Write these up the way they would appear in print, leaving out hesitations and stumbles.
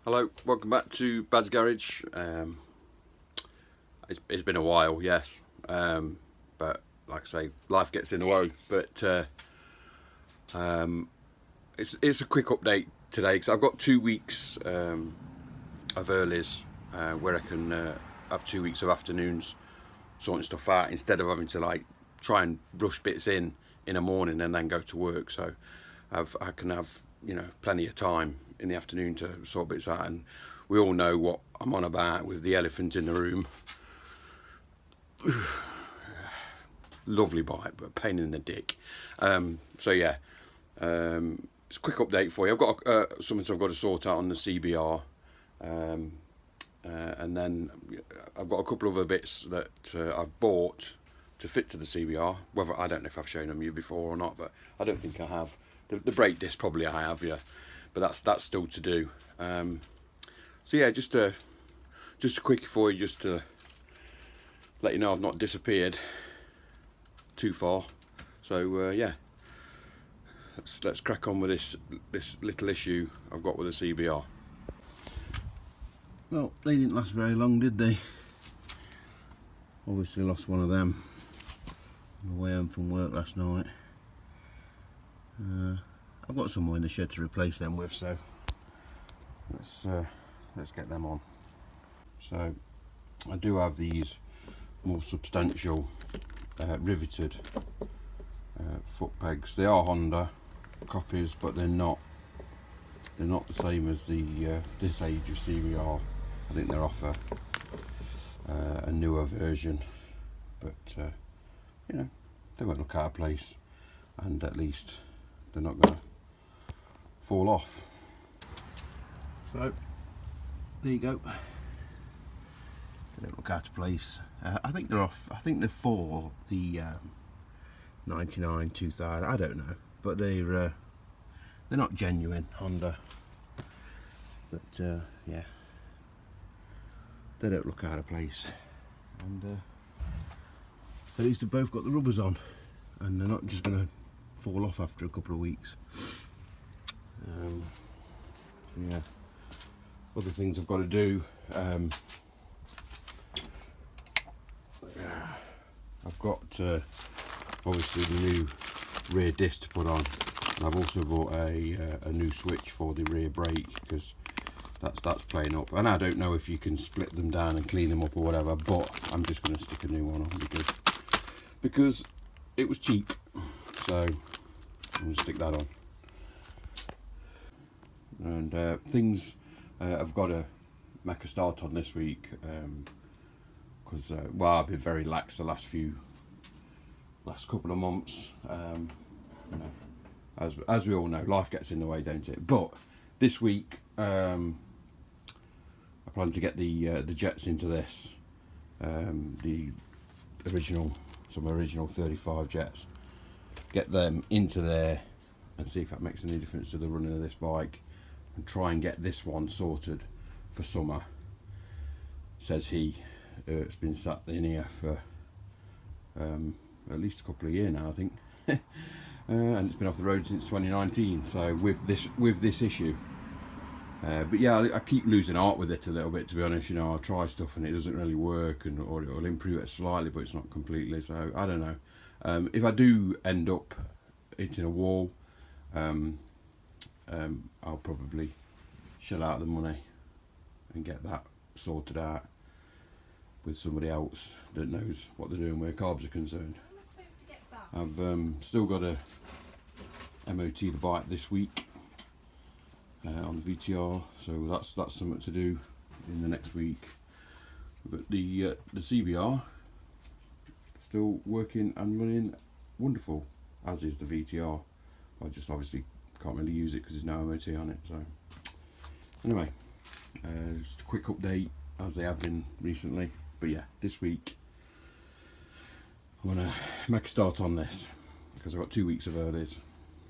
Hello, welcome back to Bad's Garage. It's been a while, yes, but like I say, life gets in the way. But it's a quick update today because I've got 2 weeks of earlies where I can have 2 weeks of afternoons sorting stuff out instead of having to like try and rush bits in the morning and then go to work. So I can have, you know, plenty of time in the afternoon to sort bits out. And we all know what I'm on about with the elephant in the room. Lovely bike, but a pain in the dick. So yeah, it's a quick update for you. I've got something I've got to sort out on the CBR, and then I've got a couple of other bits that I've bought to fit to the CBR. Whether, I don't know if I've shown them you before or not, but I don't think I have. The brake disc probably I have, yeah, but that's still to do. So yeah, just a quick for you, just to let you know I've not disappeared too far. So yeah, let's crack on with this little issue I've got with the CBR. Well, they didn't last very long, did they? Obviously lost one of them on the way home from work last night. I've got some more in the shed to replace them with, so let's get them on. So I do have these more substantial riveted foot pegs. They are Honda copies, but they're not the same as the this age of CBR. I think they're off a newer version, but you know, they won't look out of place, and at least they're not going to fall off. So there you go. They don't look out of place. I think they're off. I think they're for the 99, 2000. I don't know, but they're not genuine Honda. But yeah, they don't look out of place, and at least they've both got the rubbers on, and they're not just going to fall off after a couple of weeks. So yeah, other things I've got to do. I've got obviously the new rear disc to put on, and I've also bought a new switch for the rear brake, because that's playing up. And I don't know if you can split them down and clean them up or whatever, but I'm just going to stick a new one on because it was cheap, so I'm going to stick that on. And things I've got to make a start on this week, because well, I've been very lax the last couple of months. You know, as we all know, life gets in the way, don't it? But this week I plan to get the jets into this, the original 35 jets, get them into there and see if that makes any difference to the running of this bike, and try and get this one sorted for summer, says he. It's been sat in here for at least a couple of years now, I think. And it's been off the road since 2019, so with this issue. But yeah, I keep losing heart with it a little bit, to be honest. You know, I'll try stuff and it doesn't really work, or it'll improve it slightly, but it's not completely. So I don't know. If I do end up hitting a wall, I'll probably shell out the money and get that sorted out with somebody else that knows what they're doing where carbs are concerned. I've still got to MOT the bike this week on the VTR, so that's something to do in the next week. But the CBR still working and running wonderful, as is the VTR. I just obviously can't really use it because there's no MOT on it. So anyway, just a quick update, as they have been recently. But yeah, this week I'm going to make a start on this, because I've got 2 weeks of earlies,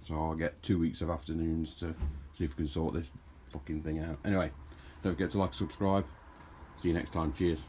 so I'll get 2 weeks of afternoons to see if we can sort this fucking thing out. Anyway, don't forget to like and subscribe. See you next time. Cheers.